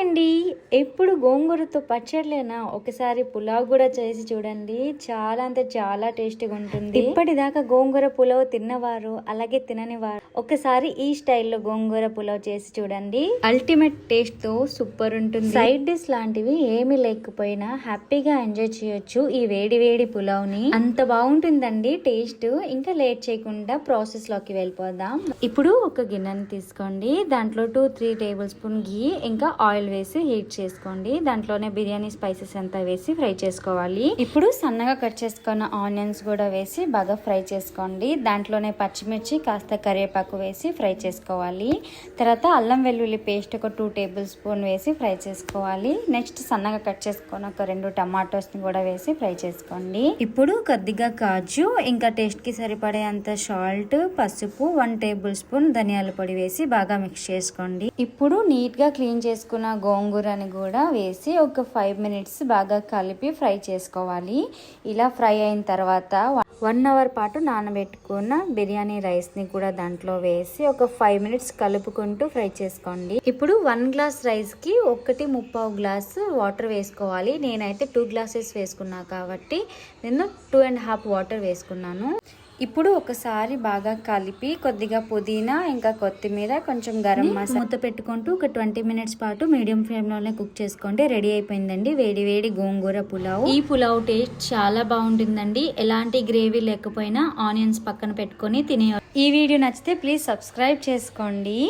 అండి. ఎప్పుడు గోంగూరతో పచ్చడిలేనా, ఒకసారి పులావ్ కూడా చేసి చూడండి. చాలా అంటే చాలా టేస్టీగా ఉంటుంది. ఇప్పటిదాకా గోంగూర పులావ్ తిన్నవారు అలాగే తినని వారు ఒకసారి ఈ స్టైల్లో గోంగూర పులావ్ చేసి చూడండి. అల్టిమేట్ టేస్ట్ తో సూపర్ ఉంటుంది. సైడ్ డిష్ లాంటివి ఏమి లేకపోయినా హ్యాపీగా ఎంజాయ్ చేయొచ్చు ఈ వేడి వేడి పులావ్ ని. అంత బాగుంటుందండి టేస్ట్. ఇంకా లేట్ చేయకుండా ప్రాసెస్ లోకి వెళ్ళిపోదాం. ఇప్పుడు ఒక గిన్నెని తీసుకోండి. దాంట్లో 2-3 టేబుల్ స్పూన్ ఘీ ఇంకా ఆయిల్ వేసి హీట్ చేసుకోండి. దాంట్లోనే బిర్యానీ స్పైసెస్ అంతా వేసి ఫ్రై చేసుకోవాలి. ఇప్పుడు సన్నగా కట్ చేసుకున్న ఆనియన్స్ కూడా వేసి బాగా ఫ్రై చేసుకోండి. దాంట్లోనే పచ్చిమిర్చి కాస్త కరివేపాకు వేసి ఫ్రై చేసుకోవాలి. తర్వాత అల్లం వెల్లుల్లి పేస్ట్ ఒక 2 టేబుల్ స్పూన్ వేసి ఫ్రై చేసుకోవాలి. నెక్స్ట్ సన్నగా కట్ చేసుకున్న ఒక 2 టమాటోస్ ని కూడా వేసి ఫ్రై చేసుకోండి. ఇప్పుడు కొద్దిగా కాజు ఇంకా టేస్ట్ కి సరిపడే అంత సాల్ట్, పసుపు, 1 టేబుల్ స్పూన్ ధనియాల పొడి వేసి బాగా మిక్స్ చేసుకోండి. ఇప్పుడు నీట్ గా క్లీన్ చేసుకున్న గోంగూరని కూడా వేసి ఒక 5 మినిట్స్ బాగా కలిపి ఫ్రై చేసుకోవాలి. ఇలా ఫ్రై అయిన తర్వాత 1 అవర్ పాటు నానబెట్టుకున్న బిర్యానీ రైస్ ని కూడా దాంట్లో వేసి ఒక 5 మినిట్స్ కలుపుకుంటూ ఫ్రై చేసుకోండి. ఇప్పుడు 1 గ్లాస్ రైస్ కి 1.25 గ్లాసు వాటర్ వేసుకోవాలి. నేనైతే 2 గ్లాసెస్ వేసుకున్నా కాబట్టి నేను 2.5 వాటర్ వేసుకున్నాను. ఇప్పుడు ఒకసారి బాగా కలిపి కొద్దిగా పుదీనా ఇంకా కొత్తిమీర కొంచెం గరం మసాలా మూత పెట్టుకుంటూ ఒక 20 మినిట్స్ పాటు మీడియం ఫ్లేమ్ లోనే కుక్ చేసుకోండి. రెడీ అయిపోయిందండి వేడి వేడి గోంగూర పులావ్. ఈ పులావ్ టేస్ట్ చాలా బాగుంటుందండి. ఎలాంటి గ్రేవీ లేకపోయినా ఆనియన్స్ పక్కన పెట్టుకొని తినే. ఈ వీడియో నచ్చితే ప్లీజ్ సబ్స్క్రైబ్ చేసుకోండి.